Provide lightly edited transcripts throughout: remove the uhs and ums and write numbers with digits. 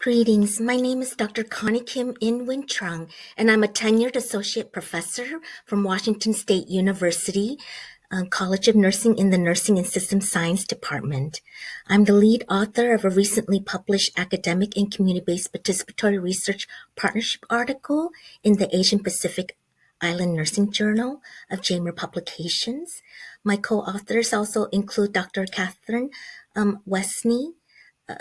Greetings. My name is Dr. Connie Kim Yen Nguyen-Truong, and I'm a tenured associate professor from Washington State University, College of Nursing in the Nursing and System Science Department. I'm the lead author of a recently published academic and community-based participatory research partnership article in the Asian Pacific Island Nursing Journal of JMIR Publications. My co-authors also include Dr. Catherine Westney,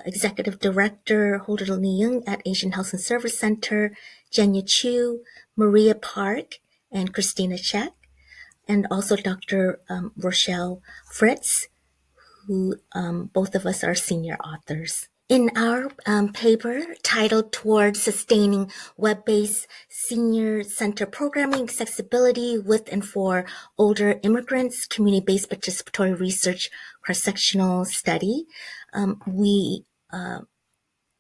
Executive Director Holder Young at Asian Health and Service Center, Jenya Chu, Maria Park, and Christina Check, and also Dr. Rochelle Fritz, who both of us are senior authors. In our paper titled Towards Sustaining Web-Based Senior Center Programming Accessibility with and for Older Immigrants, Community-Based Participatory Research Cross-Sectional Study, we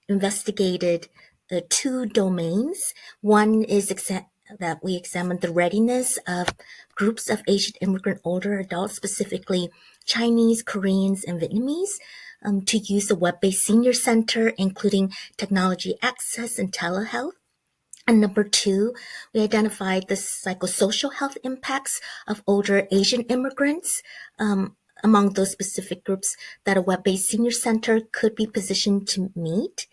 investigated two domains. One is that we examined the readiness of groups of Asian immigrant older adults, specifically Chinese, Koreans, and Vietnamese, to use the web-based senior center, including technology access and telehealth. And number two, we identified the psychosocial health impacts of older Asian immigrants, among those specific groups that a web-based senior center could be positioned to meet.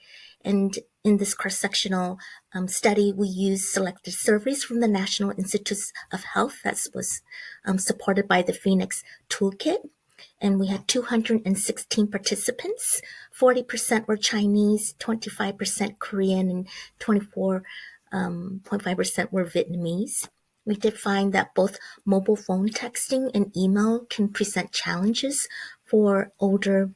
And in this cross-sectional study, we used selected surveys from the National Institutes of Health that was supported by the Phoenix Toolkit. And we had 216 participants. 40% were Chinese, 25% Korean, and 24.5% were Vietnamese. We did find that both mobile phone texting and email can present challenges for older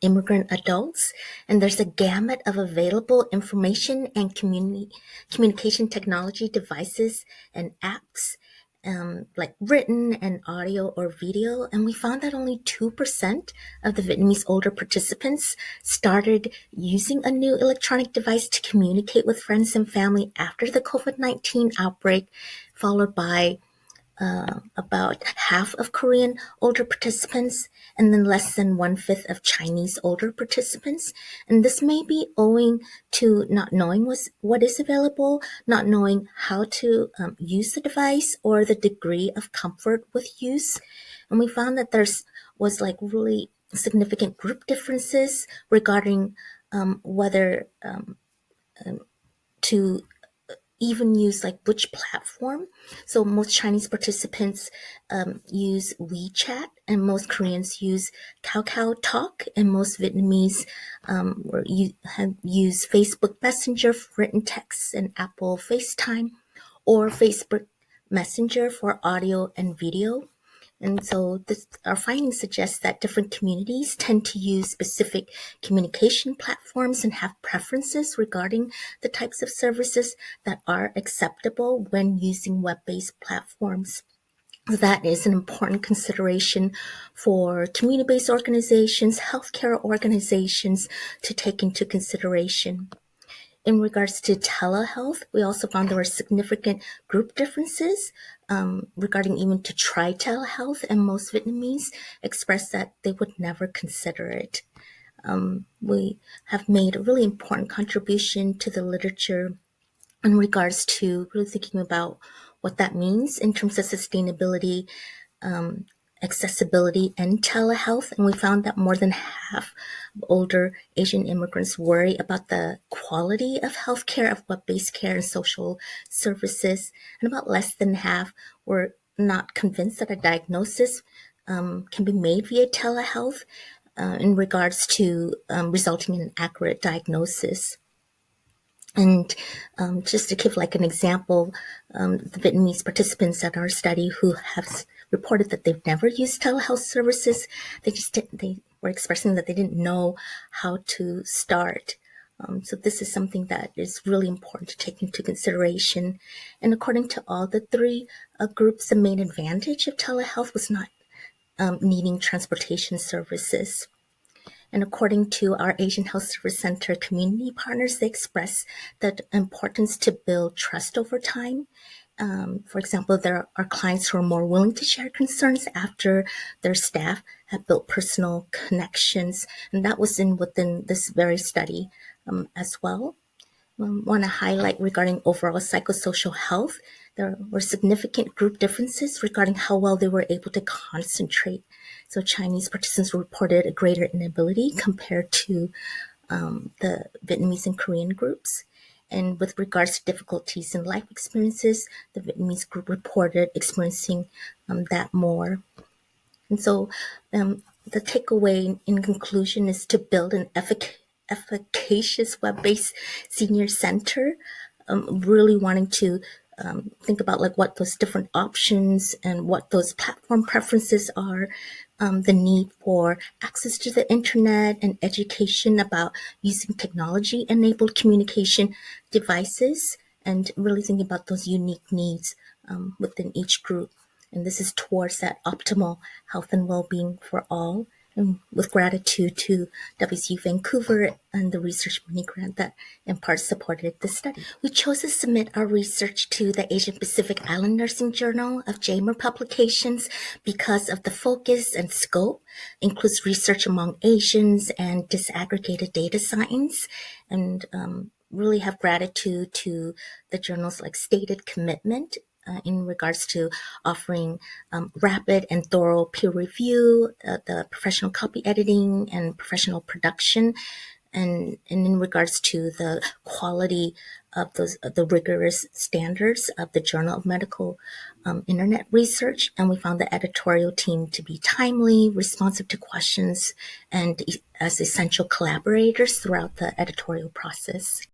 immigrant adults, and there's a gamut of available information and communication technology devices and apps, like written and audio or video, and we found that only 2% of the Vietnamese older participants started using a new electronic device to communicate with friends and family after the COVID-19 outbreak, followed by about half of Korean older participants, and then less than 1/5 of Chinese older participants. And this may be owing to not knowing what is available, not knowing how to use the device, or the degree of comfort with use. And we found that was like really significant group differences regarding whether to even use like which platform. So most Chinese participants use WeChat, and most Koreans use Kakao Talk, and most Vietnamese use Facebook Messenger for written text and Apple FaceTime, or Facebook Messenger for audio and video. And so our findings suggest that different communities tend to use specific communication platforms and have preferences regarding the types of services that are acceptable when using web-based platforms. That is an important consideration for community-based organizations, healthcare organizations to take into consideration. In regards to telehealth, we also found there were significant group differences regarding even to try telehealth, and most Vietnamese expressed that they would never consider it. We have made a really important contribution to the literature in regards to really thinking about what that means in terms of sustainability, accessibility, and telehealth. And we found that more than half of older Asian immigrants worry about the quality of healthcare, of web-based care and social services. And about less than half were not convinced that a diagnosis can be made via telehealth in regards to resulting in an accurate diagnosis. And just to give like an example, the Vietnamese participants at our study who have reported that they've never used telehealth services, they were expressing that they didn't know how to start. So this is something that is really important to take into consideration. And according to all the three groups, the main advantage of telehealth was not needing transportation services. And according to our Asian Health Service Center community partners, they express the importance to build trust over time. For example, there are clients who are more willing to share concerns after their staff have built personal connections. And that was within this very study as well. Want to highlight regarding overall psychosocial health, there were significant group differences regarding how well they were able to concentrate. So Chinese participants reported a greater inability compared to the Vietnamese and Korean groups. And with regards to difficulties in life experiences, the Vietnamese group reported experiencing that more. And so the takeaway in conclusion is to build an efficacious web-based senior center, really wanting to think about like what those different options and what those platform preferences are, the need for access to the internet and education about using technology-enabled communication devices, and really thinking about those unique needs within each group. And this is towards that optimal health and well-being for all. And with gratitude to WCU Vancouver and the research mini grant that in part supported the study. We chose to submit our research to the Asian Pacific Island Nursing Journal of JMIR Publications because of the focus and scope, includes research among Asians and disaggregated data science, and really have gratitude to the journal's like stated commitment in regards to offering rapid and thorough peer review, the professional copy editing and professional production, and in regards to the quality of those the rigorous standards of the Journal of Medical Internet Research. And we found the editorial team to be timely, responsive to questions, and as essential collaborators throughout the editorial process.